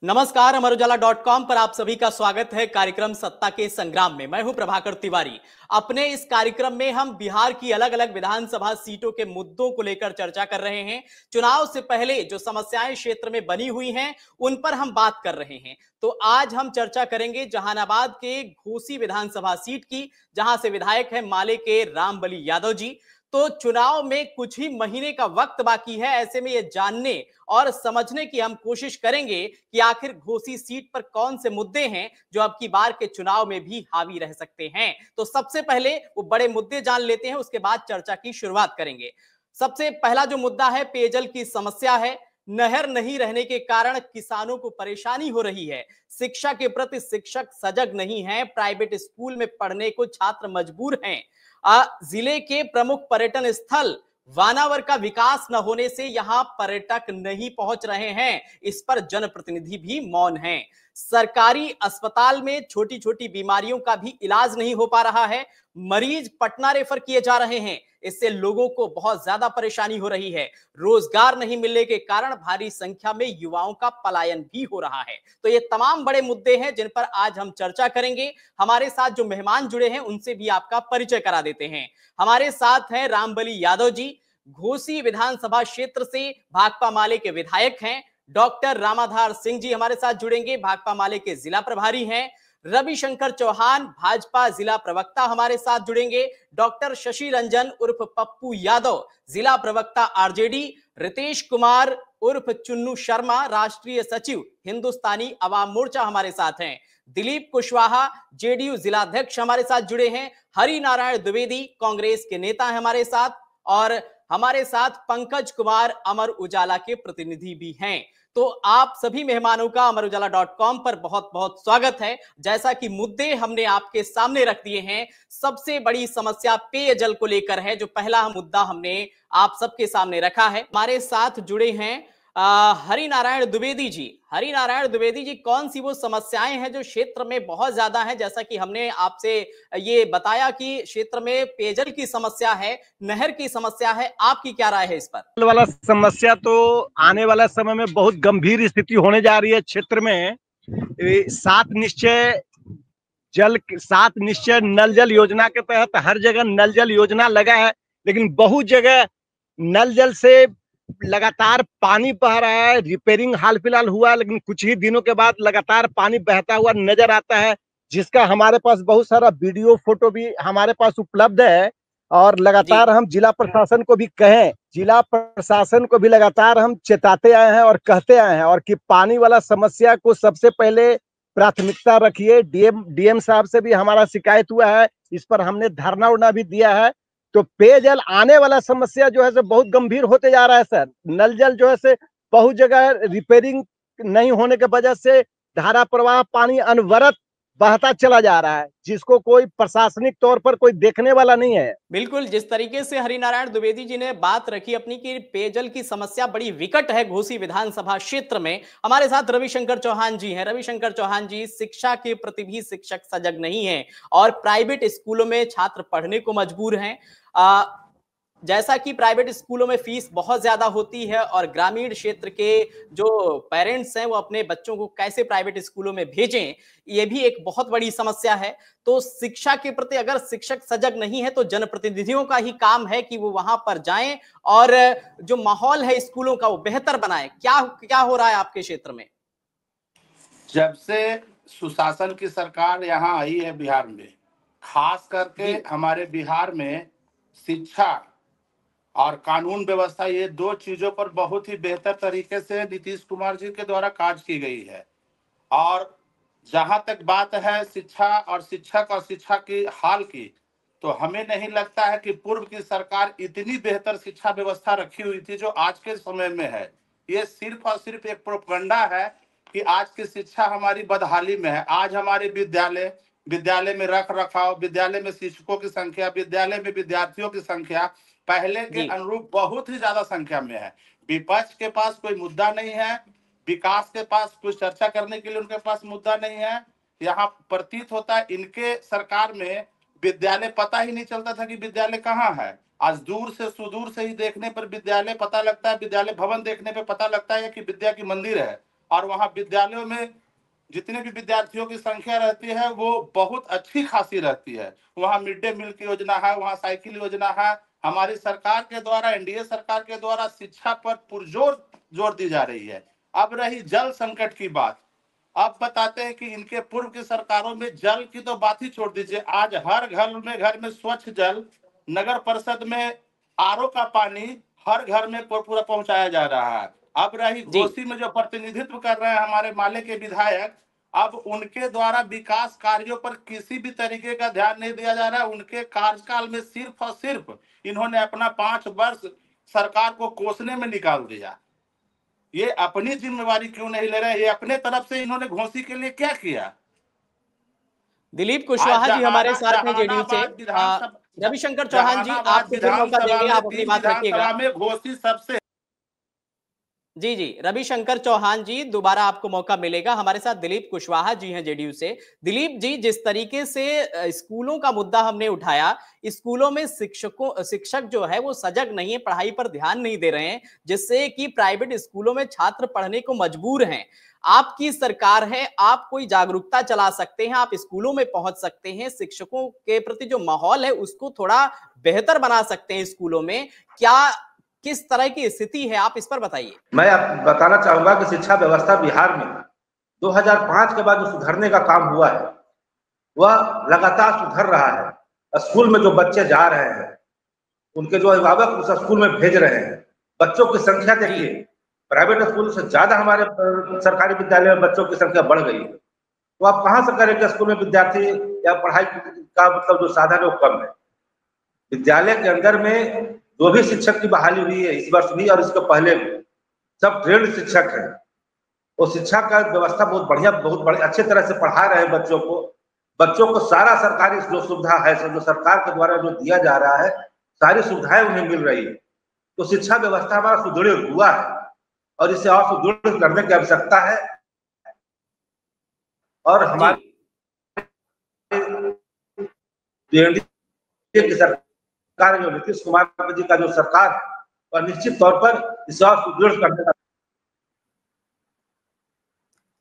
नमस्कार, अमर उजाला.com पर आप सभी का स्वागत है कार्यक्रम सत्ता के संग्राम में। मैं हूं प्रभाकर तिवारी। अपने इस कार्यक्रम में हम बिहार की अलग अलग विधानसभा सीटों के मुद्दों को लेकर चर्चा कर रहे हैं। चुनाव से पहले जो समस्याएं क्षेत्र में बनी हुई हैं उन पर हम बात कर रहे हैं। तो आज हम चर्चा करेंगे जहानाबाद के घोसी विधानसभा सीट की, जहां से विधायक है माले के रामबली यादव जी। तो चुनाव में कुछ ही महीने का वक्त बाकी है, ऐसे में ये जानने और समझने की हम कोशिश करेंगे कि आखिर घोसी सीट पर कौन से मुद्दे हैं जो अब की बार के चुनाव में भी हावी रह सकते हैं। तो सबसे पहले वो बड़े मुद्दे जान लेते हैं, उसके बाद चर्चा की शुरुआत करेंगे। सबसे पहला जो मुद्दा है, पेयजल की समस्या है। नहर नहीं रहने के कारण किसानों को परेशानी हो रही है। शिक्षा के प्रति शिक्षक सजग नहीं है। प्राइवेट स्कूल में पढ़ने को छात्र मजबूर हैं। जिले के प्रमुख पर्यटन स्थल वानावर का विकास न होने से यहां पर्यटक नहीं पहुंच रहे हैं। इस पर जनप्रतिनिधि भी मौन हैं। सरकारी अस्पताल में छोटी छोटी बीमारियों का भी इलाज नहीं हो पा रहा है। मरीज पटना रेफर किए जा रहे हैं। इससे लोगों को बहुत ज्यादा परेशानी हो रही है। रोजगार नहीं मिलने के कारण भारी संख्या में युवाओं का पलायन भी हो रहा है। तो ये तमाम बड़े मुद्दे हैं जिन पर आज हम चर्चा करेंगे। हमारे साथ जो मेहमान जुड़े हैं उनसे भी आपका परिचय करा देते हैं। हमारे साथ हैं रामबली यादव जी, घोसी विधानसभा क्षेत्र से भाकपा माले के विधायक हैं। डॉक्टर रामाधार सिंह जी हमारे साथ जुड़ेंगे, भाकपा माले के जिला प्रभारी हैं। रविशंकर चौहान भाजपा जिला प्रवक्ता हमारे साथ जुड़ेंगे। डॉक्टर शशि रंजन उर्फ पप्पू यादव जिला प्रवक्ता आरजेडी। रितेश कुमार उर्फ चुन्नू शर्मा राष्ट्रीय सचिव हिंदुस्तानी अवाम मोर्चा हमारे साथ हैं। दिलीप कुशवाहा जेडीयू जिलाध्यक्ष हमारे साथ जुड़े हैं। हरि नारायण द्विवेदी कांग्रेस के नेता हैं हमारे साथ, और हमारे साथ पंकज कुमार अमर उजाला के प्रतिनिधि भी हैं। तो आप सभी मेहमानों का अमर उजाला.com पर बहुत बहुत स्वागत है। जैसा कि मुद्दे हमने आपके सामने रख दिए हैं, सबसे बड़ी समस्या पेयजल को लेकर है, जो पहला मुद्दा हमने आप सबके सामने रखा है। हमारे साथ जुड़े हैं हरि नारायण द्विवेदी जी। हरि नारायण द्विवेदी जी, कौन सी वो समस्याएं हैं जो क्षेत्र में बहुत ज्यादा है? जैसा कि हमने आपसे ये बताया कि क्षेत्र में पेयजल की समस्या है, नहर की समस्या है, आपकी क्या राय है इस पर? वाला समस्या तो आने वाला समय में बहुत गंभीर स्थिति होने जा रही है क्षेत्र में। सात निश्चय नल जल योजना के तहत हर जगह नल जल योजना लगा है, लेकिन बहुत जगह नल जल से लगातार पानी बह रहा है। रिपेयरिंग हाल फिलहाल हुआ, लेकिन कुछ ही दिनों के बाद लगातार पानी बहता हुआ नजर आता है, जिसका हमारे पास बहुत सारा वीडियो फोटो भी हमारे पास उपलब्ध है। और लगातार हम जिला प्रशासन को भी जिला प्रशासन को भी लगातार हम चेताते आए हैं और कहते आए हैं, और कि पानी वाला समस्या को सबसे पहले प्राथमिकता रखिए। डीएम साहब से भी हमारा शिकायत हुआ है, इस पर हमने धरना उड़ना भी दिया है। तो पेयजल आने वाला समस्या जो है से बहुत गंभीर होते जा रहा है सर। नल जल जो है से बहुत जगह रिपेयरिंग नहीं होने की वजह से धारा प्रवाह पानी अनवरत बहता चला जा रहा है, जिसको कोई प्रशासनिक तौर पर कोई देखने वाला नहीं है। बिल्कुल, जिस तरीके से हरिनारायण द्विवेदी जी ने बात रखी अपनी कि पेयजल की समस्या बड़ी विकट है घोसी विधानसभा क्षेत्र में, हमारे साथ रविशंकर चौहान जी हैं। रविशंकर चौहान जी, शिक्षा के प्रति भी शिक्षक सजग नहीं है और प्राइवेट स्कूलों में छात्र पढ़ने को मजबूर हैं। जैसा कि प्राइवेट स्कूलों में फीस बहुत ज्यादा होती है और ग्रामीण क्षेत्र के जो पेरेंट्स हैं वो अपने बच्चों को कैसे प्राइवेट स्कूलों में भेजें, ये भी एक बहुत बड़ी समस्या है। तो शिक्षा के प्रति अगर शिक्षक सजग नहीं है तो जनप्रतिनिधियों का ही काम है कि वो वहां पर जाएं और जो माहौल है स्कूलों का वो बेहतर बनाए। क्या क्या हो रहा है आपके क्षेत्र में? जब से सुशासन की सरकार यहाँ आई है बिहार में, खास करके हमारे बिहार में शिक्षा और कानून व्यवस्था, ये दो चीजों पर बहुत ही बेहतर तरीके से नीतीश कुमार जी के द्वारा कार्य की गई है। और जहां तक बात है शिक्षा और शिक्षक और शिक्षा की हाल की, तो हमें नहीं लगता है कि पूर्व की सरकार इतनी बेहतर शिक्षा व्यवस्था रखी हुई थी जो आज के समय में है। ये सिर्फ और सिर्फ एक प्रोपगंडा है कि आज की शिक्षा हमारी बदहाली में है। आज हमारे विद्यालय में रख रखाव, विद्यालय में शिक्षकों की संख्या, विद्यालय में विद्यार्थियों की संख्या पहले के अनुरूप बहुत ही ज्यादा संख्या में है। विपक्ष के पास कोई मुद्दा नहीं है, विकास के पास कुछ चर्चा करने के लिए उनके पास मुद्दा नहीं है। यहाँ प्रतीत होता है इनके सरकार में विद्यालय पता ही नहीं चलता था कि विद्यालय कहाँ है। आज दूर से सुदूर से ही देखने पर विद्यालय पता लगता है, विद्यालय भवन देखने पर पता लगता है कि विद्या की मंदिर है। और वहाँ विद्यालयों में जितने भी विद्यार्थियों की संख्या रहती है वो बहुत अच्छी खासी रहती है। वहाँ मिड डे मील की योजना है, वहाँ साइकिल योजना है। हमारी सरकार के द्वारा, एनडीए सरकार के द्वारा शिक्षा पर पुरजोर जोर दी जा रही है। अब रही जल संकट की बात, अब बताते हैं कि इनके पूर्व की सरकारों में जल की तो बात ही छोड़ दीजिए, आज हर घर में स्वच्छ जल, नगर परिषद में आरओ का पानी हर घर में पूरा पहुंचाया जा रहा है। अब रही जी घोसी में जो प्रतिनिधित्व कर रहे हैं हमारे माले के विधायक, अब उनके द्वारा विकास कार्यों पर किसी भी तरीके का ध्यान नहीं दिया जा रहा है। उनके कार्यकाल में सिर्फ और सिर्फ इन्होंने अपना 5 वर्ष सरकार को कोसने में निकाल दिया। ये अपनी जिम्मेवारी क्यों नहीं ले रहे? ये अपने तरफ से इन्होंने घोसी के लिए क्या किया? दिलीप आज कुशवाहा जी हमारे साथ हैं जेडीयू से। जहानाबाद विधानसभा, रविशंकर चौहान जी, जहानाबाद आपको फिर मौका विधानसभा देंगे, में आप अपनी 20 बात रखिएगा। विधानसभा में घोसी सबसे। जी जी, रविशंकर चौहान जी, दोबारा आपको मौका मिलेगा। हमारे साथ दिलीप कुशवाहा जी हैं जेडीयू से। दिलीप जी, जिस तरीके से स्कूलों का मुद्दा हमने उठाया, स्कूलों में शिक्षक जो है वो सजग नहीं है, पढ़ाई पर ध्यान नहीं दे रहे हैं, जिससे कि प्राइवेट स्कूलों में छात्र पढ़ने को मजबूर हैं। आपकी सरकार है, आप कोई जागरूकता चला सकते हैं, आप स्कूलों में पहुंच सकते हैं, शिक्षकों के प्रति जो माहौल है उसको थोड़ा बेहतर बना सकते हैं स्कूलों में। क्या किस तरह की स्थिति है, आप इस पर बताइए। मैं बताना चाहूंगा कि शिक्षा व्यवस्था बिहार में 2005 के बाद जो सुधरने का काम हुआ है वह लगातार सुधर रहा है। स्कूल में जो बच्चे जा रहे हैं, उनके जो अभिभावक उस स्कूल में भेज रहे हैं, बच्चों की संख्या देखिए, प्राइवेट स्कूल से ज्यादा हमारे सरकारी विद्यालय में बच्चों की संख्या बढ़ गई है। तो आप कहाँ से करें कि स्कूल में विद्यार्थी या पढ़ाई का मतलब जो साधन है वो कम है। विद्यालय के अंदर में जो भी शिक्षक की बहाली हुई है इस वर्ष भी और इसके पहले भी, सब ट्रेंड शिक्षक हैं। वो शिक्षा का व्यवस्था बहुत बढ़िया, बहुत बड़े अच्छे तरह से पढ़ा रहे हैं बच्चों को सारा सरकारी जो सुविधा है, जो सरकार के द्वारा जो दिया जा रहा है, सारी सुविधाएं उन्हें मिल रही है। तो शिक्षा व्यवस्था हमारा सुदृढ़ हुआ है और इसे और सुदृढ़ करने की आवश्यकता है। और हमारे की सरकार जो नीतीश कुमार जी का जो सरकार है, और निश्चित तौर पर इसे और सुदृढ़ करने का।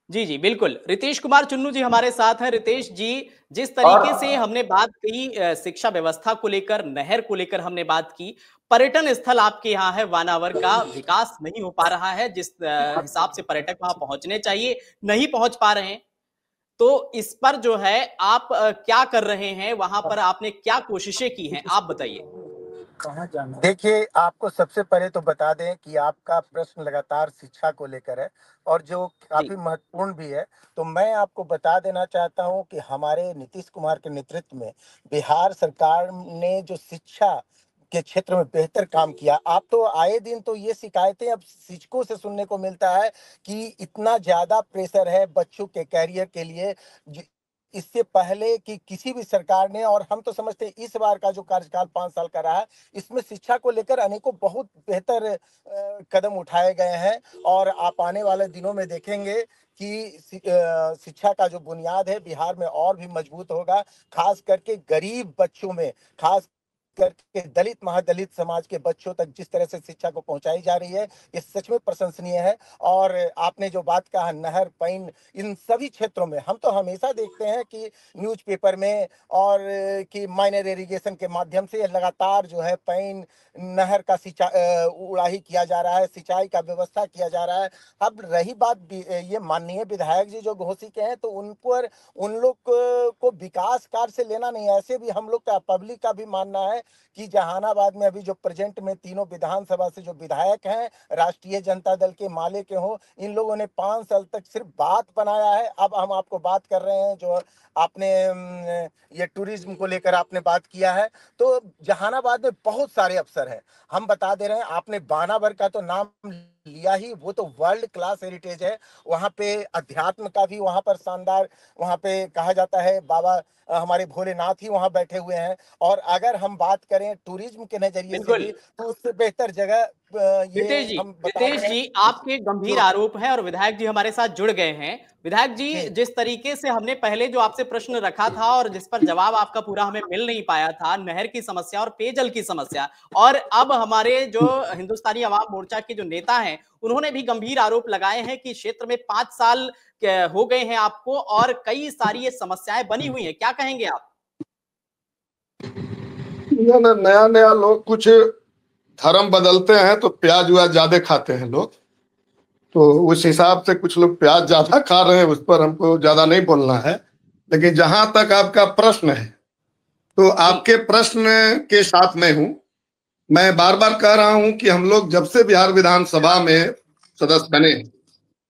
जी जी बिल्कुल, रितेश कुमार चुन्नू जी हमारे साथ हैं। रितेश जी, जिस तरीके से हमने बात की शिक्षा व्यवस्था को लेकर, नहर को लेकर हमने बात की, पर्यटन स्थल आपके यहाँ है वानावर का, विकास नहीं हो पा रहा है जिस हिसाब से पर्यटक वहां पहुंचने चाहिए, नहीं पहुंच पा रहे हैं। तो इस पर जो है आप क्या कर रहे हैं, वहां पर आपने क्या कोशिशें की हैं, आप बताइए। कहाँ जाना? देखिए, आपको सबसे पहले तो बता दें कि आपका प्रश्न लगातार शिक्षा को लेकर है और जो काफी महत्वपूर्ण भी है। तो मैं आपको बता देना चाहता हूं कि हमारे नीतीश कुमार के नेतृत्व में बिहार सरकार ने जो शिक्षा के क्षेत्र में बेहतर काम किया। आप तो आए दिन तो ये शिकायतें अब शिक्षकों से सुनने को मिलता है कि इतना ज्यादा प्रेशर है बच्चों के कैरियर के लिए, इससे पहले कि किसी भी सरकार ने, और हम तो समझते हैं इस बार का जो कार्यकाल 5 साल का रहा है, इसमें शिक्षा को लेकर अनेकों बहुत बेहतर कदम उठाए गए हैं। और आप आने वाले दिनों में देखेंगे कि शिक्षा का जो बुनियाद है बिहार में और भी मजबूत होगा, खास करके गरीब बच्चों में, खास करके दलित महादलित समाज के बच्चों तक जिस तरह से शिक्षा को पहुंचाई जा रही है, ये सच में प्रशंसनीय है। और आपने जो बात कहा, नहर, पाइन, इन सभी क्षेत्रों में हम तो हमेशा देखते हैं कि न्यूज़पेपर में और कि माइनर इरिगेशन के माध्यम से लगातार जो है पाइन, नहर का उड़ाही किया जा रहा है, सिंचाई का व्यवस्था किया जा रहा है। अब रही बात ये माननीय विधायक जी जो घोसी के हैं, तो उन पर उन लोग को विकास कार्य से लेना नहीं है। ऐसे भी हम लोग का पब्लिक का भी मानना है कि जहानाबाद में अभी जो प्रेजेंट में तीनों विधानसभा से जो विधायक हैं राष्ट्रीय जनता दल के माले के हो, इन लोगों ने 5 साल तक सिर्फ बात बनाया है। अब हम आपको बात कर रहे हैं, जो आपने ये टूरिज्म को लेकर आपने बात किया है, तो जहानाबाद में बहुत सारे अवसर हैं। हम बता दे रहे हैं, आपने बानावर का तो नाम लिया ही, वो तो वर्ल्ड क्लास हेरिटेज है। वहाँ पे अध्यात्म का भी वहाँ पर शानदार, वहाँ पे कहा जाता है बाबा हमारे भोलेनाथ ही वहाँ बैठे हुए हैं। और अगर हम बात करें टूरिज्म के नजरिए से भी, तो उससे बेहतर जगह रितेश जी, आपके गंभीर आरोप हैं और विधायक जी हमारे साथ जुड़ गए हैं। विधायक जी, जिस तरीके से हमने पहले जो आपसे प्रश्न रखा था और जिस पर जवाब आपका पूरा हमें मिल नहीं पाया था, नहर की समस्या और पेयजल की समस्या, और अब हमारे जो हिंदुस्तानी अवाम मोर्चा के जो नेता हैं उन्होंने भी गंभीर आरोप लगाए हैं कि क्षेत्र में 5 साल हो गए हैं आपको और कई सारी ये समस्याएं बनी हुई हैं। क्या कहेंगे आप? नया नया लोग कुछ धर्म बदलते हैं तो प्याज व्याज ज्यादा खाते हैं लोग, तो उस हिसाब से कुछ लोग प्याज ज्यादा खा रहे हैं, उस पर हमको ज्यादा नहीं बोलना है। लेकिन जहां तक आपका प्रश्न है, तो आपके प्रश्न के साथ मैं हूं। मैं बार बार कह रहा हूं कि हम लोग जब से बिहार विधानसभा में सदस्य बने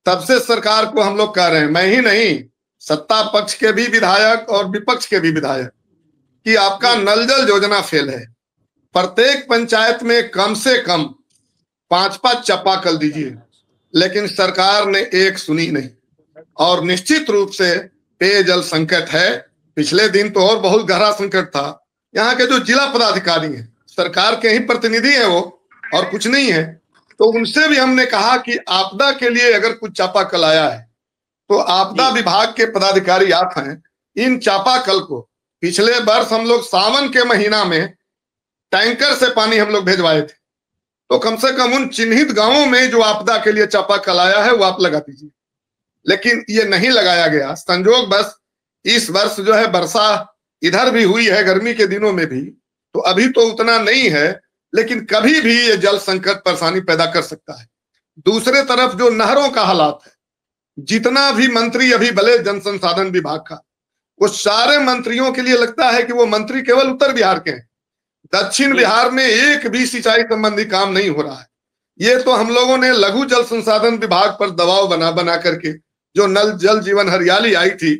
तब से सरकार को हम लोग कह रहे हैं, मैं ही नहीं, सत्ता पक्ष के भी विधायक और विपक्ष के भी विधायक, कि आपका नल जल योजना फेल है। प्रत्येक पंचायत में कम से कम 5-5 चापाकल दीजिए, लेकिन सरकार ने एक सुनी नहीं। और निश्चित रूप से पेयजल संकट है। पिछले दिन तो और बहुत गहरा संकट था। यहाँ के जो जिला पदाधिकारी हैं, सरकार के ही प्रतिनिधि हैं वो, और कुछ नहीं है, तो उनसे भी हमने कहा कि आपदा के लिए अगर कुछ चापाकल आया है तो आपदा विभाग के पदाधिकारी आप हैं, इन चापाकल को पिछले वर्ष हम लोग सावन के महीना में टैंकर से पानी हम लोग भेजवाए थे, तो कम से कम उन चिन्हित गांवों में जो आपदा के लिए चापाकल आया है वो आप लगा दीजिए। लेकिन ये नहीं लगाया गया। संजोग बस इस वर्ष जो है वर्षा इधर भी हुई है, गर्मी के दिनों में भी, तो अभी तो उतना नहीं है, लेकिन कभी भी ये जल संकट परेशानी पैदा कर सकता है। दूसरे तरफ जो नहरों का हालात है, जितना भी मंत्री अभी भले जन संसाधन विभाग का, वो सारे मंत्रियों के लिए लगता है कि वो मंत्री केवल उत्तर बिहार के हैं। दक्षिण बिहार में एक भी सिंचाई संबंधी काम नहीं हो रहा है। ये तो हम लोगों ने लघु जल संसाधन विभाग पर दबाव बना करके जो नल जल जीवन हरियाली आई थी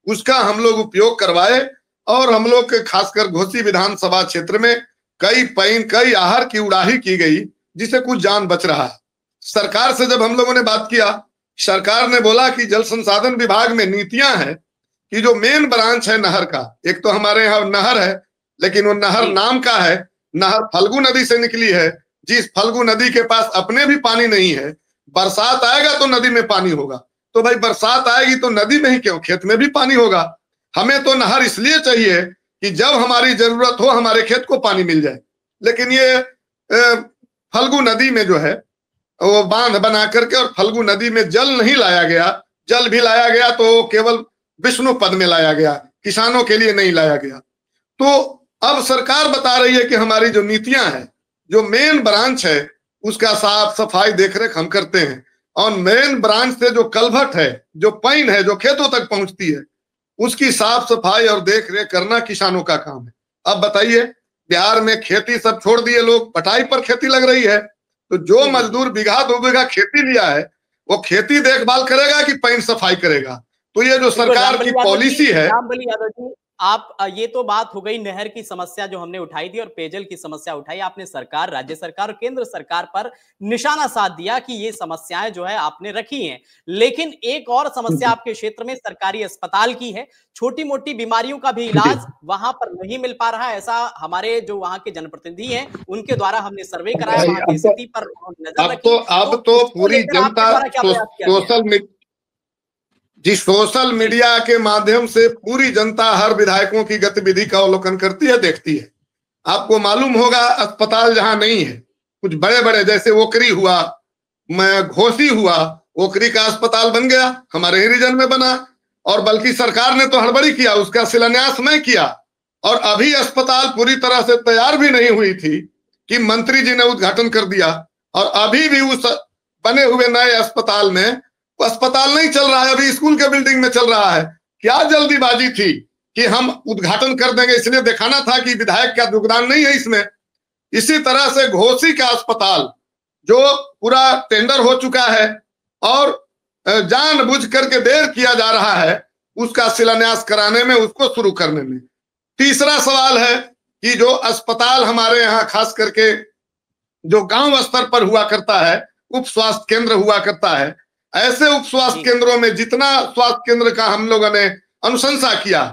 उसका हम लोग उपयोग करवाए, और हम लोग के खासकर घोसी विधानसभा क्षेत्र में कई आहर की उड़ाही की गई, जिसे कुछ जान बच रहा है। सरकार से जब हम लोगों ने बात किया, सरकार ने बोला कि जल संसाधन विभाग में नीतियां हैं कि जो मेन ब्रांच है नहर का, एक तो हमारे यहाँ नहर है, लेकिन वो नहर नाम का है, नहर फल्गु नदी से निकली है, जिस फल्गु नदी के पास अपने भी पानी नहीं है। बरसात आएगा तो नदी में पानी होगा, तो भाई बरसात आएगी तो नदी में ही क्यों, खेत में भी पानी होगा। हमें तो नहर इसलिए चाहिए कि जब हमारी जरूरत हो हमारे खेत को पानी मिल जाए। लेकिन ये फल्गु नदी में जो है वो बांध बना करके और फल्गु नदी में जल नहीं लाया गया। जल भी लाया गया तो केवल विष्णु पद में लाया गया, किसानों के लिए नहीं लाया गया। तो अब सरकार बता रही है कि हमारी जो नीतियां हैं, जो मेन ब्रांच है उसका साफ सफाई देखरेख हम करते हैं, और मेन ब्रांच से जो कलभट है, जो पाइन है, जो खेतों तक पहुंचती है, उसकी साफ सफाई और देख रेख करना किसानों का काम है। अब बताइए, बिहार में खेती सब छोड़ दिए लोग, पटाई पर खेती लग रही है, तो जो मजदूर बीघा 2 बीघा खेती लिया है वो खेती देखभाल करेगा कि पाइन सफाई करेगा? तो ये जो सरकार की पॉलिसी है। आप ये तो बात हो गई नहर की समस्या जो हमने उठाई थी और पेयजल की समस्या उठाई। आपने सरकार, राज्य सरकार और केंद्र सरकार पर निशाना साध दिया कि ये समस्याएं जो है आपने रखी हैं। लेकिन एक और समस्या आपके क्षेत्र में सरकारी अस्पताल की है। छोटी मोटी बीमारियों का भी इलाज वहां पर नहीं मिल पा रहा है, ऐसा हमारे जो वहां के जनप्रतिनिधि हैं उनके द्वारा हमने सर्वे कराया, वहां की स्थिति पर नजर रखी। अब तो पूरी जनता सोशल मीडिया के माध्यम से पूरी जनता हर विधायकों की गतिविधि का अवलोकन करती है, देखती है। आपको मालूम होगा अस्पताल जहां नहीं है, कुछ बड़े बड़े जैसे ओकरी हुआ, घोसी हुआ, ओकरी का अस्पताल बन गया, हमारे ही रीजन में बना, और बल्कि सरकार ने तो हड़बड़ी किया, उसका शिलान्यास मैं किया, और अभी अस्पताल पूरी तरह से तैयार भी नहीं हुई थी कि मंत्री जी ने उद्घाटन कर दिया, और अभी भी उस बने हुए नए अस्पताल में अस्पताल नहीं चल रहा है, अभी स्कूल के बिल्डिंग में चल रहा है। क्या जल्दीबाजी थी कि हम उद्घाटन कर देंगे, इसलिए दिखाना था कि विधायक का योगदान नहीं है इसमें। इसी तरह से घोसी का अस्पताल जो पूरा टेंडर हो चुका है और जानबूझ करके देर किया जा रहा है उसका शिलान्यास कराने में, उसको शुरू करने में। तीसरा सवाल है कि जो अस्पताल हमारे यहाँ खास करके जो गांव स्तर पर हुआ करता है, उप स्वास्थ्य केंद्र हुआ करता है, ऐसे उप स्वास्थ्य केंद्रों में जितना स्वास्थ्य केंद्र का हम लोगों ने अनुशंसा किया,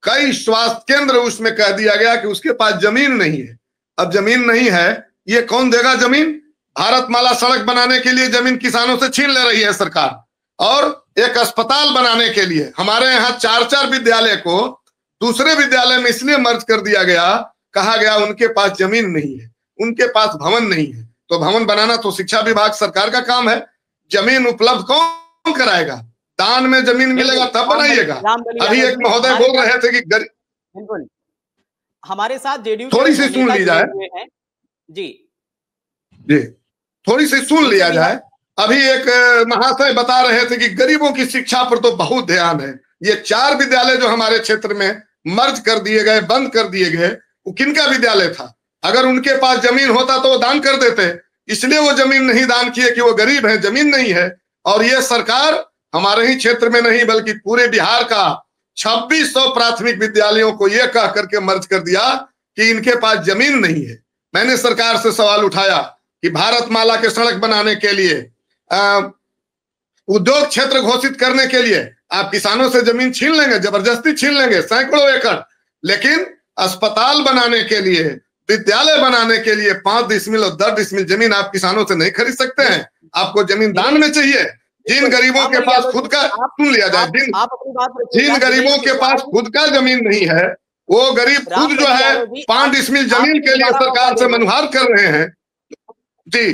कई स्वास्थ्य केंद्र उसमें कह दिया गया कि उसके पास जमीन नहीं है। अब जमीन नहीं है, ये कौन देगा जमीन? भारतमाला सड़क बनाने के लिए जमीन किसानों से छीन ले रही है सरकार, और एक अस्पताल बनाने के लिए हमारे यहाँ 4-4 विद्यालय को दूसरे विद्यालय में इसलिए मर्ज कर दिया गया, कहा गया उनके पास जमीन नहीं है, उनके पास भवन नहीं है। तो भवन बनाना तो शिक्षा विभाग सरकार का काम है, जमीन उपलब्ध कौन कराएगा? दान में जमीन मिलेगा तब बनाइएगा। अभी एक महोदय बोल रहे थे कि बिल्कुल हमारे साथ जेडीयू थोड़ी सी सुन ली जाए जी थोड़ी सी सुन लिया जाए। अभी एक महाशय बता रहे थे कि गरीबों की शिक्षा पर तो बहुत ध्यान है। ये 4 विद्यालय जो हमारे क्षेत्र में मर्ज कर दिए गए, बंद कर दिए गए, वो किनका विद्यालय था? अगर उनके पास जमीन होता तो वो दान कर देते, इसलिए वो जमीन नहीं दान किए कि वो गरीब है, जमीन नहीं है। और ये सरकार हमारे ही क्षेत्र में नहीं बल्कि पूरे बिहार का 2600 प्राथमिक विद्यालयों को ये कह करके मर्ज कर दिया कि इनके पास जमीन नहीं है। मैंने सरकार से सवाल उठाया कि भारतमाला के सड़क बनाने के लिए, उद्योग क्षेत्र घोषित करने के लिए आप किसानों से जमीन छीन लेंगे, जबरदस्ती छीन लेंगे सैकड़ों एकड़, लेकिन अस्पताल बनाने के लिए, विद्यालय बनाने के लिए 5 डिसमिल और 10 डिसमिल जमीन आप किसानों से नहीं खरीद सकते हैं। आपको जमीन दान में चाहिए। जिन गरीबों के पास खुद का, सुन लिया जाए, जिन गरीबों के पास खुद का जमीन नहीं है, वो गरीब खुद जो है 5 डिसमिल जमीन के लिए सरकार से मनुहार कर रहे हैं जी।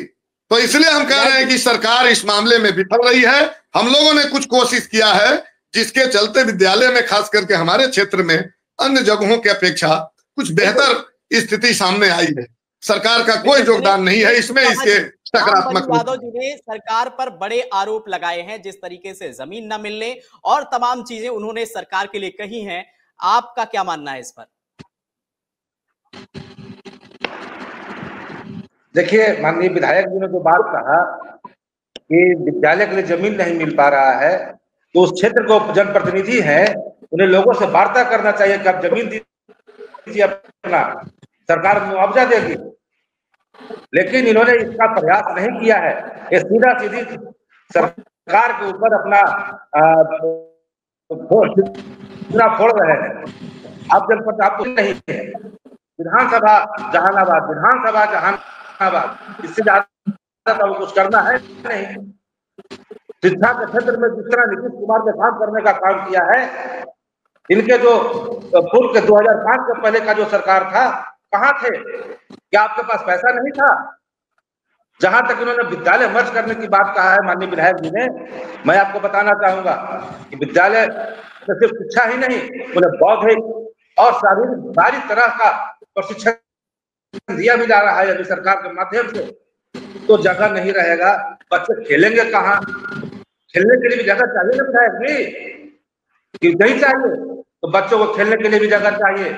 तो इसलिए हम कह रहे हैं कि सरकार इस मामले में विफल रही है। हम लोगों ने कुछ कोशिश किया है जिसके चलते विद्यालय में खास करके हमारे क्षेत्र में अन्य जगहों की अपेक्षा कुछ बेहतर स्थिति सामने आई है। सरकार का कोई योगदान नहीं है इसमें। इसके सकारात्मक यादव जी ने सरकार पर बड़े आरोप लगाए हैं, जिस तरीके से जमीन न मिलने और तमाम चीजें उन्होंने सरकार के लिए कही हैं। आपका क्या मानना है इस पर? देखिए, माननीय विधायक जी ने जो बात कहा कि विद्यालय के लिए जमीन नहीं मिल पा रहा है, तो उस क्षेत्र को जनप्रतिनिधि हैं, उन्हें लोगों से वार्ता करना चाहिए कि आप जमीन दीजिए, अपना सरकार मुआवजा देगी। लेकिन इन्होंने इसका प्रयास नहीं किया है। ये सीधा सीधी सरकार के ऊपर अपना फोड़ रहे हैं। आप जनपद आपको नहीं है, विधानसभा जहानाबाद, इससे ज्यादा तो कुछ करना है नहीं। शिक्षा के क्षेत्र में जिस तरह नीतीश कुमार ने काम करने का काम किया है, इनके जो पूर्व के 2005 के पहले का जो सरकार था, कहाँ थे? क्या आपके पास पैसा नहीं था? जहां तक इन्होंने विद्यालय मर्ज करने की बात कहा है माननीय विधायक जी ने, मैं आपको बताना चाहूंगा कि विद्यालय तो सिर्फ शिक्षा ही नहीं, उन्हें बौद्धिक और शारीरिक सारी तरह का प्रशिक्षण दिया भी जा रहा है अभी सरकार के माध्यम से। तो जगह नहीं रहेगा, बच्चे खेलेंगे कहाँ? खेलने के लिए भी जगह चाहिए ना विधायक जी, कि नहीं चाहिए? तो बच्चों को खेलने के लिए भी जगह चाहिए।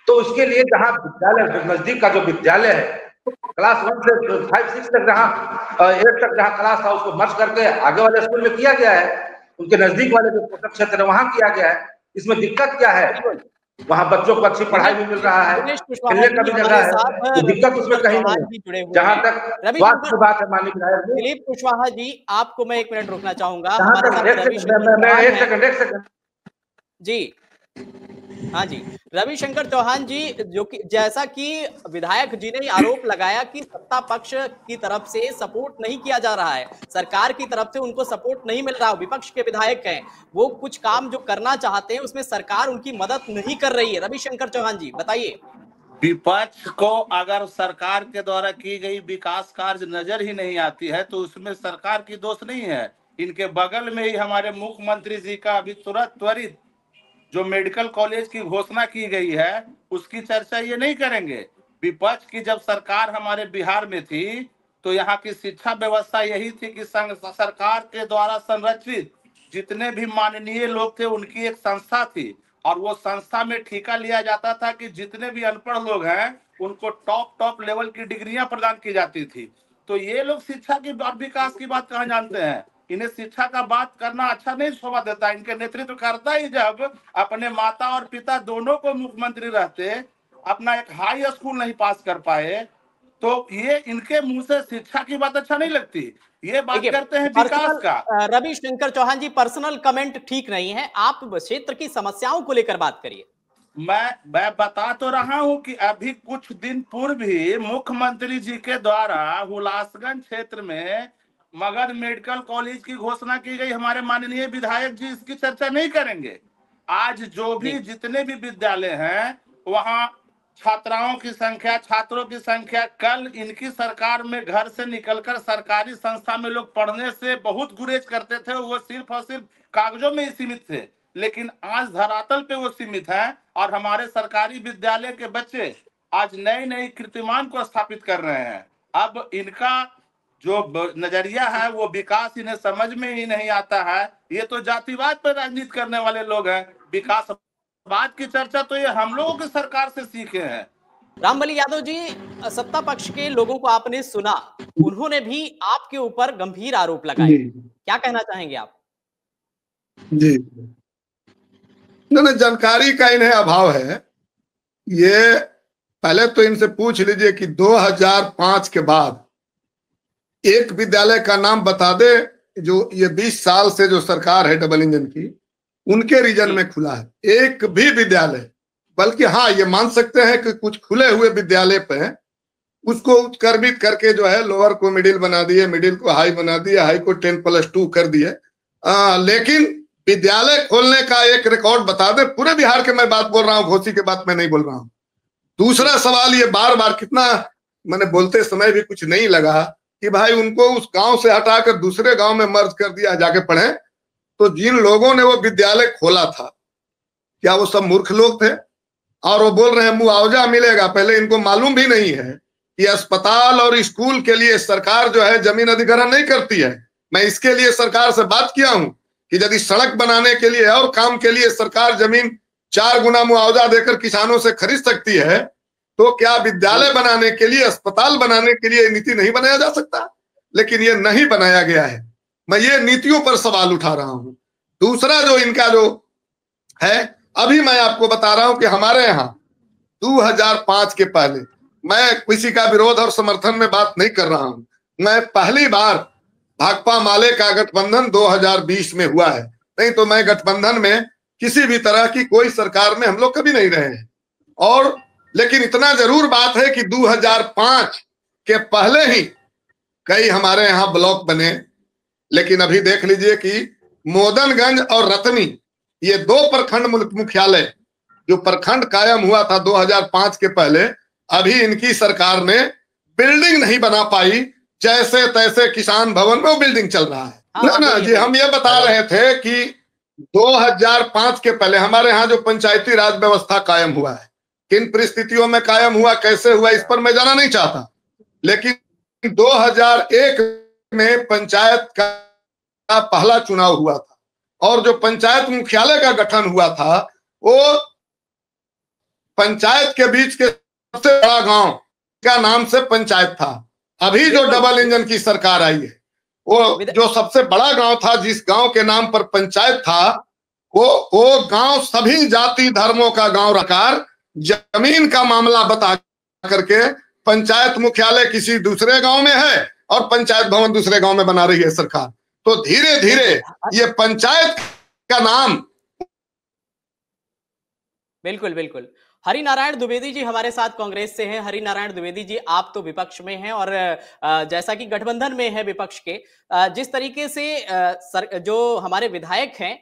तो उसके लिए जहाँ विद्यालय नजदीक का जो विद्यालय है, क्लास 1 से 5-6 तक जहाँ 8 तक जहाँ क्लास था, उसको मर्ज करके आगे वाले स्कूल में किया गया है। उनके नजदीक वाले जो पोषक क्षेत्र है वहां किया गया है। इसमें दिक्कत क्या है? वहाँ बच्चों को अच्छी पढ़ाई भी मिल रहा है, खेलने का भी जगह है, तो दिक्कत उसमें कहीं नहीं। जहाँ तक स्वास्थ्य की बात है माननीय विधायक जी, दिलीप कुशवाहा जी, आपको मैं 1 मिनट रोकना चाहूंगा। एक सेकंड जी, हाँ जी, रविशंकर चौहान जी, जो कि जैसा कि विधायक जी ने आरोप लगाया कि सत्ता पक्ष की तरफ से सपोर्ट नहीं किया जा रहा है, सरकार की तरफ से उनको सपोर्ट नहीं मिल रहा, विपक्ष के विधायक हैं, वो कुछ काम जो करना चाहते हैं उसमें सरकार उनकी मदद नहीं कर रही है। रविशंकर चौहान जी बताइए। विपक्ष को अगर सरकार के द्वारा की गई विकास कार्य नजर ही नहीं आती है तो उसमें सरकार की दोष नहीं है। इनके बगल में ही हमारे मुख्यमंत्री जी का अभी त्वरित जो मेडिकल कॉलेज की घोषणा की गई है उसकी चर्चा ये नहीं करेंगे। विपक्ष की जब सरकार हमारे बिहार में थी तो यहाँ की शिक्षा व्यवस्था यही थी कि सरकार के द्वारा संरक्षित जितने भी माननीय लोग थे उनकी एक संस्था थी, और वो संस्था में ठेका लिया जाता था कि जितने भी अनपढ़ लोग हैं उनको टॉप लेवल की डिग्रियां प्रदान की जाती थी। तो ये लोग शिक्षा की और विकास की बात कहाँ जानते हैं? इन्हें शिक्षा का बात करना अच्छा नहीं शोभा देता। इनके नेतृत्व करता ही जब अपने माता और पिता दोनों को मुख्यमंत्री रहते अपना एक हाई स्कूल नहीं पास कर पाए, तो ये इनके मुंह से शिक्षा की बात अच्छा नहीं लगती। ये बात करते हैं विकास का। रविशंकर चौहान जी, पर्सनल कमेंट ठीक नहीं है, आप क्षेत्र की समस्याओं को लेकर बात करिए। मैं बता तो रहा हूं कि अभी कुछ दिन पूर्व ही मुख्यमंत्री जी के द्वारा हुलासगंज क्षेत्र में मगध मेडिकल कॉलेज की घोषणा की गई। हमारे माननीय विधायक जी इसकी चर्चा नहीं करेंगे? आज जो भी जितने भी विद्यालय हैं वहां छात्राओं की संख्या, छात्रों की संख्या, कल इनकी सरकार में घर से निकलकर सरकारी संस्था में लोग पढ़ने से बहुत गुरेज करते थे, वो सिर्फ और सिर्फ कागजों में ही सीमित थे, लेकिन आज धरातल पे वो सीमित है। और हमारे सरकारी विद्यालय के बच्चे आज नए नए कीर्तिमान को स्थापित कर रहे हैं। अब इनका जो नजरिया है वो विकास इन्हें समझ में ही नहीं आता है। ये तो जातिवाद पर राजनीति करने वाले लोग हैं। विकासवाद की चर्चा तो ये हम लोगों की सरकार से सीखे हैं। रामबली यादव जी, सत्ता पक्ष के लोगों को आपने सुना, उन्होंने भी आपके ऊपर गंभीर आरोप लगाए, क्या कहना चाहेंगे आप? जी, नहीं, जानकारी का इन्हें अभाव है। ये पहले तो इनसे पूछ लीजिए कि 2005 के बाद एक विद्यालय का नाम बता दे जो ये 20 साल से जो सरकार है डबल इंजन की, उनके रीजन में खुला है एक भी विद्यालय। बल्कि हाँ, ये मान सकते हैं कि कुछ खुले हुए विद्यालय पे उसको उत्क्रमित करके जो है लोअर को मिडिल बना दिए, मिडिल को हाई बना दिए, हाई को 10+2 कर दिए। लेकिन विद्यालय खोलने का एक रिकॉर्ड बता दे पूरे बिहार के। मैं बात बोल रहा हूँ, घोसी के बात मैं नहीं बोल रहा हूँ। दूसरा सवाल, ये बार बार कितना मैंने बोलते समय भी कुछ नहीं लगा कि भाई उनको उस गांव से हटाकर दूसरे गांव में मर्ज कर दिया, जाके पढ़े। तो जिन लोगों ने वो विद्यालय खोला था, क्या वो सब मूर्ख लोग थे? और वो बोल रहे हैं मुआवजा मिलेगा। पहले इनको मालूम भी नहीं है कि अस्पताल और स्कूल के लिए सरकार जो है जमीन अधिग्रहण नहीं करती है। मैं इसके लिए सरकार से बात किया हूं कि यदि सड़क बनाने के लिए और काम के लिए सरकार जमीन 4 गुना मुआवजा देकर किसानों से खरीद सकती है, तो क्या विद्यालय बनाने के लिए, अस्पताल बनाने के लिए नीति नहीं बनाया जा सकता? लेकिन ये नहीं बनाया गया है। मैं ये नीतियों पर सवाल उठा रहा हूं। दूसरा जो इनका जो है, अभी मैं आपको बता रहा हूं कि हमारे यहाँ 2005 के पहले, मैं किसी का विरोध और समर्थन में बात नहीं कर रहा हूं, मैं पहली बार भाकपा माले का गठबंधन 2020 में हुआ है। नहीं तो मैं गठबंधन में किसी भी तरह की कोई सरकार में हम लोग कभी नहीं रहे हैं। और लेकिन इतना जरूर बात है कि 2005 के पहले ही कई हमारे यहाँ ब्लॉक बने। लेकिन अभी देख लीजिए कि मोदनगंज और रतनी, ये 2 प्रखंड मुख्यालय जो प्रखंड कायम हुआ था 2005 के पहले, अभी इनकी सरकार ने बिल्डिंग नहीं बना पाई। जैसे तैसे किसान भवन में वो बिल्डिंग चल रहा है। ना जी, हम ये बता रहे थे कि 2005 के पहले हमारे यहाँ जो पंचायती राज व्यवस्था कायम हुआ है, किन परिस्थितियों में कायम हुआ, कैसे हुआ, इस पर मैं जाना नहीं चाहता। लेकिन 2001 में पंचायत का पहला चुनाव हुआ था और जो पंचायत मुख्यालय का गठन हुआ था वो पंचायत के बीच के सबसे बड़ा गांव का नाम से पंचायत था। अभी जो डबल इंजन की सरकार आई है, वो जो सबसे बड़ा गांव था, जिस गांव के नाम पर पंचायत था, वो गांव सभी जाति धर्मों का गांव रखकर जमीन का मामला बता करके पंचायत मुख्यालय किसी दूसरे गांव में है और पंचायत भवन दूसरे गांव में बना रही है सरकार। तो धीरे धीरे ये पंचायत का नाम। बिल्कुल बिल्कुल। हरिनारायण द्विवेदी जी हमारे साथ कांग्रेस से हैं। हरिनारायण द्विवेदी जी, आप तो विपक्ष में हैं और जैसा कि गठबंधन में है विपक्ष के, जिस तरीके से जो हमारे विधायक हैं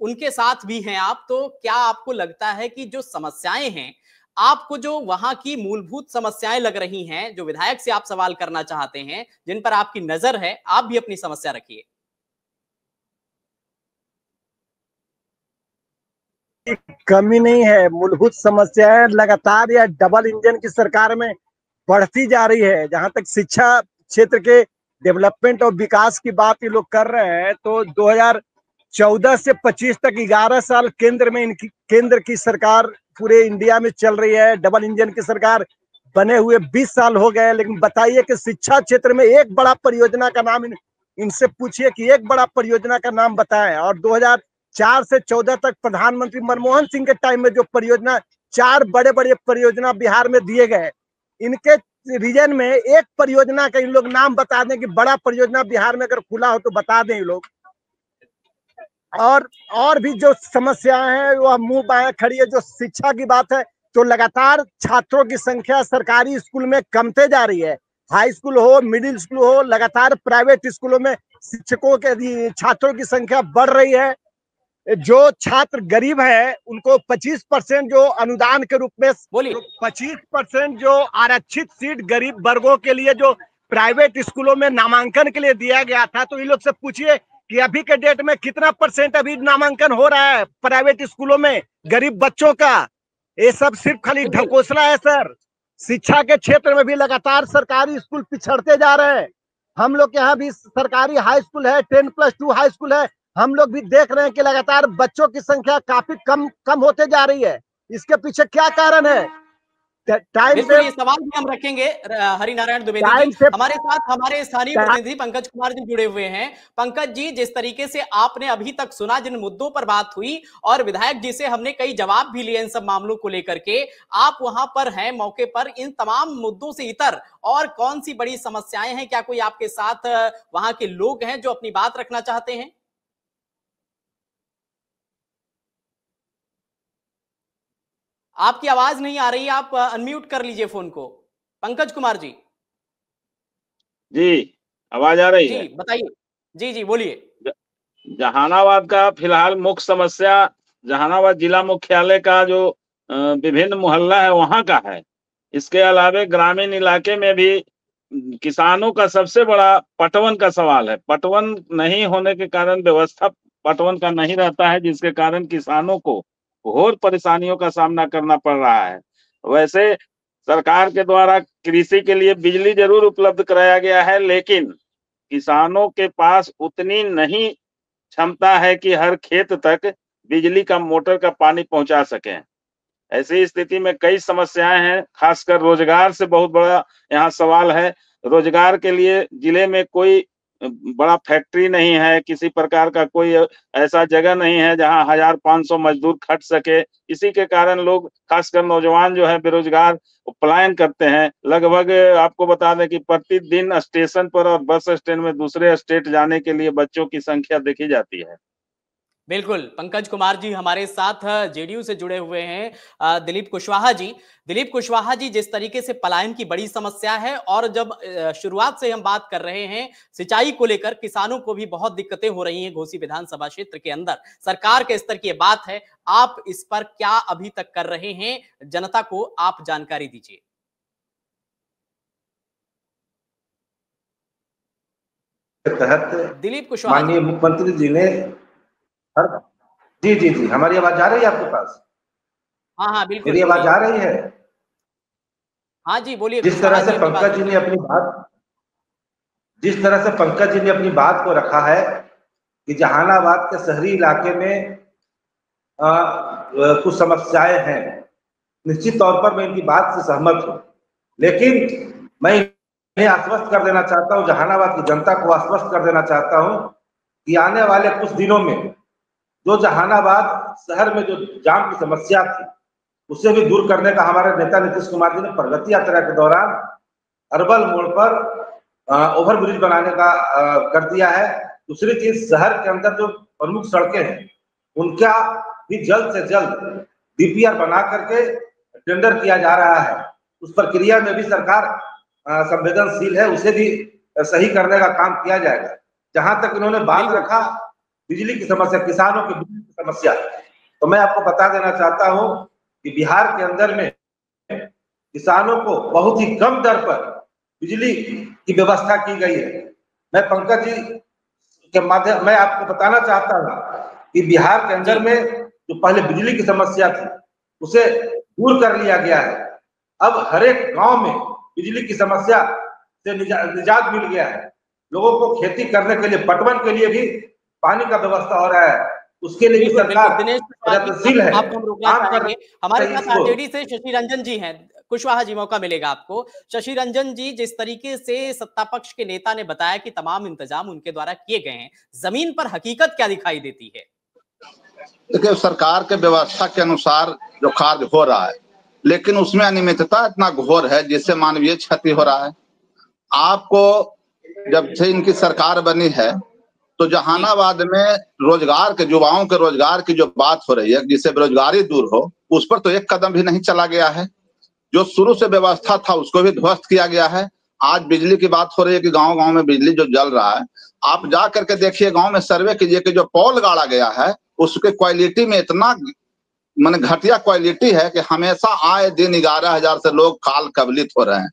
उनके साथ भी हैं आप, तो क्या आपको लगता है कि जो समस्याएं हैं, आपको जो वहां की मूलभूत समस्याएं लग रही हैं, जो विधायक से आप सवाल करना चाहते हैं, जिन पर आपकी नजर है, आप भी अपनी समस्या रखिए। कमी नहीं है, मूलभूत समस्याएं लगातार या डबल इंजन की सरकार में बढ़ती जा रही है। जहां तक शिक्षा क्षेत्र के डेवलपमेंट और विकास की बात ये लोग कर रहे हैं, तो 2014 से 25 तक 11 साल केंद्र की सरकार पूरे इंडिया में चल रही है। डबल इंजन की सरकार बने हुए 20 साल हो गए। लेकिन बताइए कि शिक्षा क्षेत्र में एक बड़ा परियोजना का नाम इनसे पूछिए कि एक बड़ा परियोजना का नाम बताएं। और 2004 से 14 तक प्रधानमंत्री मनमोहन सिंह के टाइम में जो परियोजना, 4 बड़े बड़े परियोजना बिहार में दिए गए, इनके रीजन में एक परियोजना का इन लोग नाम बता दें कि बड़ा परियोजना बिहार में अगर खुला हो तो बता दें ये लोग। और भी जो समस्याएं हैं वह मुंह बाएं खड़ी है। जो शिक्षा की बात है तो लगातार छात्रों की संख्या सरकारी स्कूल में कमते जा रही है। हाई स्कूल हो, मिडिल स्कूल हो, लगातार प्राइवेट स्कूलों में शिक्षकों के छात्रों की संख्या बढ़ रही है। जो छात्र गरीब है उनको 25% जो अनुदान के रूप में, 25% जो आरक्षित सीट गरीब वर्गों के लिए जो प्राइवेट स्कूलों में नामांकन के लिए दिया गया था, तो इन लोग से पूछिए कि अभी के डेट में कितना % अभी नामांकन हो रहा है प्राइवेट स्कूलों में गरीब बच्चों का। ये सब सिर्फ खाली ढकोसला है सर। शिक्षा के क्षेत्र में भी लगातार सरकारी स्कूल पिछड़ते जा रहे हैं। हम लोग के यहाँ भी सरकारी हाई स्कूल है, 10+2 हाई स्कूल है। हम लोग भी देख रहे हैं कि लगातार बच्चों की संख्या काफी कम होते जा रही है। इसके पीछे क्या कारण है? टाइम से ये सवाल भी हम रखेंगे। हरिनारायण द्विवेदी जी हमारे साथ, हमारे स्थानीय प्रतिनिधि पंकज कुमार जी जुड़े हुए हैं। पंकज जी, जिस तरीके से आपने अभी तक सुना, जिन मुद्दों पर बात हुई और विधायक जी से हमने कई जवाब भी लिए इन सब मामलों को लेकर के, आप वहां पर हैं मौके पर, इन तमाम मुद्दों से इतर और कौन सी बड़ी समस्याएं हैं? क्या कोई आपके साथ वहां के लोग हैं जो अपनी बात रखना चाहते हैं? आपकी आवाज नहीं आ रही, आप अनम्यूट कर लीजिए फोन को। पंकज कुमार जी। जी आवाज आ रही है? जी बताइए। जी जी बोलिए। जहानाबाद का फिलहाल मुख्य समस्या जहानाबाद जिला मुख्यालय का जो विभिन्न मोहल्ला है वहां का है। इसके अलावा ग्रामीण इलाके में भी किसानों का सबसे बड़ा पटवन का सवाल है। पटवन नहीं होने के कारण व्यवस्था पटवन का नहीं रहता है, जिसके कारण किसानों को घोर परेशानियों का सामना करना पड़ रहा है। वैसे सरकार के द्वारा कृषि के लिए बिजली जरूर उपलब्ध कराया गया है, लेकिन किसानों के पास उतनी नहीं क्षमता है कि हर खेत तक बिजली का मोटर का पानी पहुंचा सकें। ऐसी स्थिति में कई समस्याएं हैं, खासकर रोजगार से बहुत बड़ा यहाँ सवाल है। रोजगार के लिए जिले में कोई बड़ा फैक्ट्री नहीं है, किसी प्रकार का कोई ऐसा जगह नहीं है जहां 1500 मजदूर खट सके। इसी के कारण लोग, खासकर नौजवान जो है बेरोजगार, पलायन करते हैं। लगभग आपको बता दें कि प्रतिदिन स्टेशन पर और बस स्टैंड में दूसरे स्टेट जाने के लिए बच्चों की संख्या देखी जाती है। बिल्कुल, पंकज कुमार जी हमारे साथ जेडीयू से जुड़े हुए हैं। दिलीप कुशवाहा जी। दिलीप कुशवाहा जी, जिस तरीके से पलायन की बड़ी समस्या है और जब शुरुआत से हम बात कर रहे हैं सिंचाई को लेकर, किसानों को भी बहुत दिक्कतें हो रही हैं घोसी विधानसभा क्षेत्र के अंदर, सरकार के स्तर की ये बात है, आप इस पर क्या अभी तक कर रहे हैं? जनता को आप जानकारी दीजिए। तहत दिलीप कुशवाहा माननीय मुख्यमंत्री जी ने जी जी जी, हमारी आवाज आ रही है आपके पास? हाँ बिल्कुल, मेरी आवाज आ रही है? हाँ जी बोलिए। जिस तरह से पंकज जी ने अपनी बात को रखा है कि जहानाबाद के शहरी इलाके में कुछ समस्याएं हैं, निश्चित तौर पर मैं इनकी बात से सहमत हूं, लेकिन मैं इन्हें आश्वस्त कर देना चाहता हूं, जहानाबाद की जनता को आश्वस्त कर देना चाहता हूं कि आने वाले कुछ दिनों में जो जहानाबाद शहर में जो जाम की समस्या थी उसे भी दूर करने का हमारे नेता नीतीश कुमार जी ने प्रगति यात्रा के दौरान अरबल मोड़ पर ओवरब्रिज बनाने का कर दिया है। दूसरी चीज, शहर के अंदर जो प्रमुख सड़कें हैं उनका भी जल्द से जल्द डीपीआर बना करके टेंडर किया जा रहा है। उस प्रक्रिया में भी सरकार संवेदनशील है, उसे भी सही करने का काम किया जाएगा। जहां तक इन्होंने बात रखा बिजली की समस्या, किसानों की बिजली की समस्या, तो मैं आपको बता देना चाहता हूं कि बिहार के अंदर में किसानों को बहुत ही कम दर पर बिजली की व्यवस्था की गई है। मैं पंकज जी के माध्यम मैं आपको बताना चाहता हूं कि बिहार के अंदर में जो पहले बिजली की समस्या थी उसे दूर कर लिया गया है। अब हर एक गांव में बिजली की समस्या से निजात मिल गया है। लोगों को खेती करने के लिए, पटवन के लिए भी पानी का व्यवस्था हो रहा है, उसके लिए भी सरकार प्रयत्नशील है। हमारे साथ आरजेडी से शशि रंजन जी हैं। कुशवाहा जी, मौका मिलेगा आपको। शशि रंजन जी, जिस तरीके से सत्ता पक्ष के नेता ने बताया कि तमाम इंतजाम उनके द्वारा किए गए हैं, जमीन पर हकीकत क्या दिखाई देती है? देखिए, सरकार के व्यवस्था के अनुसार जो कार्य हो रहा है, लेकिन उसमें अनियमितता इतना घोर है जिससे मानवीय क्षति हो रहा है। आपको जब से इनकी सरकार बनी है तो जहानाबाद में रोजगार के, युवाओं के रोजगार की जो बात हो रही है, जिससे बेरोजगारी दूर हो, उस पर तो एक कदम भी नहीं चला गया है। जो शुरू से व्यवस्था था उसको भी ध्वस्त किया गया है। आज बिजली की बात हो रही है कि गांव गांव में बिजली जो जल रहा है, आप जा करके देखिए, गांव में सर्वे कीजिए कि जो पोल गाड़ा गया है उसके क्वालिटी में इतना माने घटिया क्वालिटी है कि हमेशा आए दिन 11,000 से लोग काल कबलित हो रहे हैं।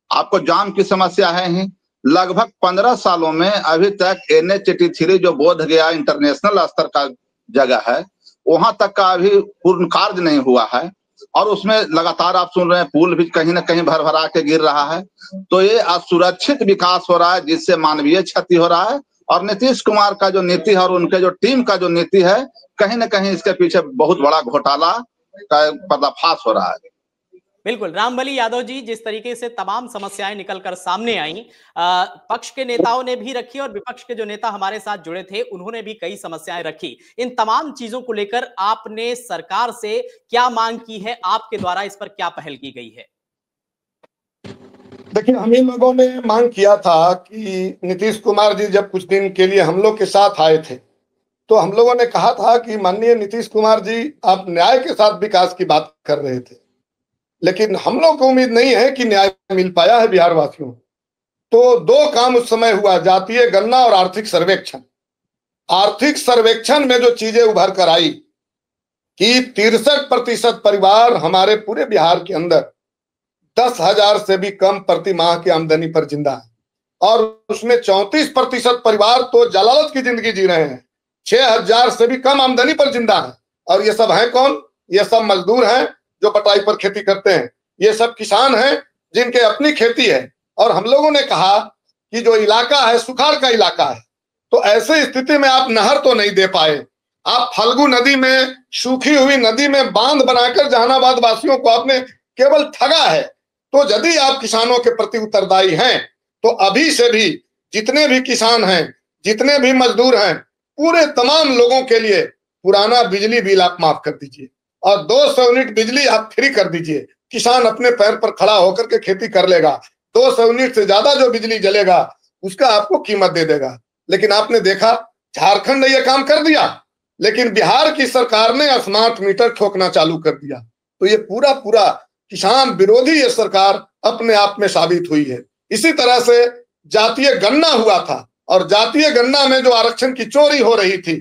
आपको जाम की समस्या है ही। लगभग 15 सालों में अभी तक NH83 जो बोध गया इंटरनेशनल स्तर का जगह है, वहां तक का अभी पूर्ण कार्य नहीं हुआ है। और उसमें लगातार आप सुन रहे हैं पुल भी कहीं ना कहीं भर-भरा के गिर रहा है। तो ये असुरक्षित विकास हो रहा है, जिससे मानवीय क्षति हो रहा है। और नीतीश कुमार का जो नीति है और उनके जो टीम का जो नीति है, कहीं ना कहीं इसके पीछे बहुत बड़ा घोटाला का पर्दाफाश हो रहा है। बिल्कुल, रामबली यादव जी, जिस तरीके से तमाम समस्याएं निकलकर सामने आई, पक्ष के नेताओं ने भी रखी और विपक्ष के जो नेता हमारे साथ जुड़े थे उन्होंने भी कई समस्याएं रखी। इन तमाम चीजों को लेकर आपने सरकार से क्या मांग की है? आपके द्वारा इस पर क्या पहल की गई है? देखिए, हम ही लोगों ने मांग किया था कि नीतीश कुमार जी जब कुछ दिन के लिए हम लोग के साथ आए थे, तो हम लोगों ने कहा था कि माननीय नीतीश कुमार जी, आप न्याय के साथ विकास की बात कर रहे थे, लेकिन हम लोग को उम्मीद नहीं है कि न्याय मिल पाया है बिहार वासियों। तो दो काम उस समय हुआ, जातीय गणना और आर्थिक सर्वेक्षण। आर्थिक सर्वेक्षण में जो चीजें उभर कर आई कि 63% परिवार हमारे पूरे बिहार के अंदर 10,000 से भी कम प्रति माह की आमदनी पर जिंदा है, और उसमें 34% परिवार तो जलालत की जिंदगी जी रहे हैं, 6,000 से भी कम आमदनी पर जिंदा है। और ये सब हैं कौन? ये सब मजदूर हैं जो पटाई पर खेती करते हैं, ये सब किसान हैं जिनके अपनी खेती है। और हम लोगों ने कहा कि जो इलाका है सुखाड़ का इलाका है, तो ऐसे स्थिति में आप नहर तो नहीं दे पाए, आप फल्गु नदी में, सूखी हुई नदी में बांध बनाकर जहानाबाद वासियों को आपने केवल ठगा है। तो यदि आप किसानों के प्रति उत्तरदायी हैं, तो अभी से भी जितने भी किसान हैं, जितने भी मजदूर हैं, पूरे तमाम लोगों के लिए पुराना बिजली बिल आप माफ कर दीजिए और 200 यूनिट बिजली आप फ्री कर दीजिए। किसान अपने पैर पर खड़ा होकर के खेती कर लेगा। 200 यूनिट से ज्यादा जो बिजली जलेगा उसका आपको कीमत दे देगा। लेकिन आपने देखा, झारखंड ने यह काम कर दिया, लेकिन बिहार की सरकार ने स्मार्ट मीटर ठोकना चालू कर दिया। तो ये पूरा किसान विरोधी ये सरकार अपने आप में साबित हुई है। इसी तरह से जातीय गणना हुआ था, और जातीय गणना में जो आरक्षण की चोरी हो रही थी,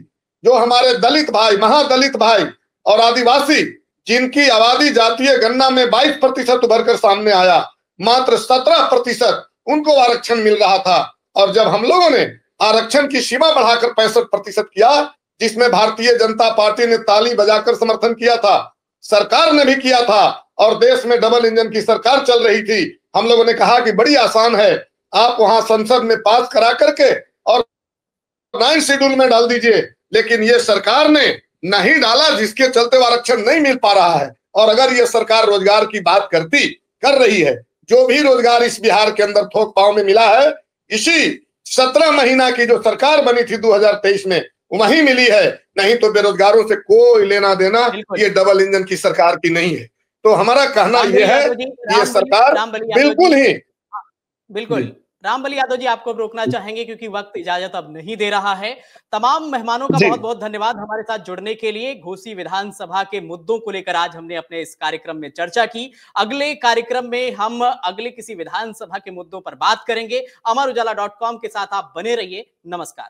जो हमारे दलित भाई, महादलित भाई और आदिवासी, जिनकी आबादी जातीय गणना में 22% उभर कर सामने आया, मात्र 17% उनको आरक्षण मिल रहा था। और जब हम लोगों ने आरक्षण की सीमा बढ़ाकर 65% किया, जिसमें भारतीय जनता पार्टी ने ताली बजाकर समर्थन किया था, सरकार ने भी किया था, और देश में डबल इंजन की सरकार चल रही थी, हम लोगों ने कहा कि बड़ी आसान है, आप वहां संसद में पास करा करके और 9 शेड्यूल में डाल दीजिए। लेकिन ये सरकार ने नहीं डाला, जिसके चलते आरक्षण नहीं मिल पा रहा है। और अगर ये सरकार रोजगार की बात कर रही है, जो भी रोजगार इस बिहार के अंदर थोक पाव में मिला है, इसी 17 महीना की जो सरकार बनी थी 2023 में, वही मिली है। नहीं तो बेरोजगारों से कोई लेना देना ये डबल इंजन की सरकार की नहीं है। तो हमारा कहना यह है कि ये सरकार बिल्कुल रामबली यादव जी, आपको रोकना चाहेंगे क्योंकि वक्त इजाजत अब नहीं दे रहा है। तमाम मेहमानों का बहुत बहुत धन्यवाद हमारे साथ जुड़ने के लिए। घोसी विधानसभा के मुद्दों को लेकर आज हमने अपने इस कार्यक्रम में चर्चा की। अगले कार्यक्रम में हम अगले किसी विधानसभा के मुद्दों पर बात करेंगे। अमर उजाला .com के साथ आप बने रहिए। नमस्कार।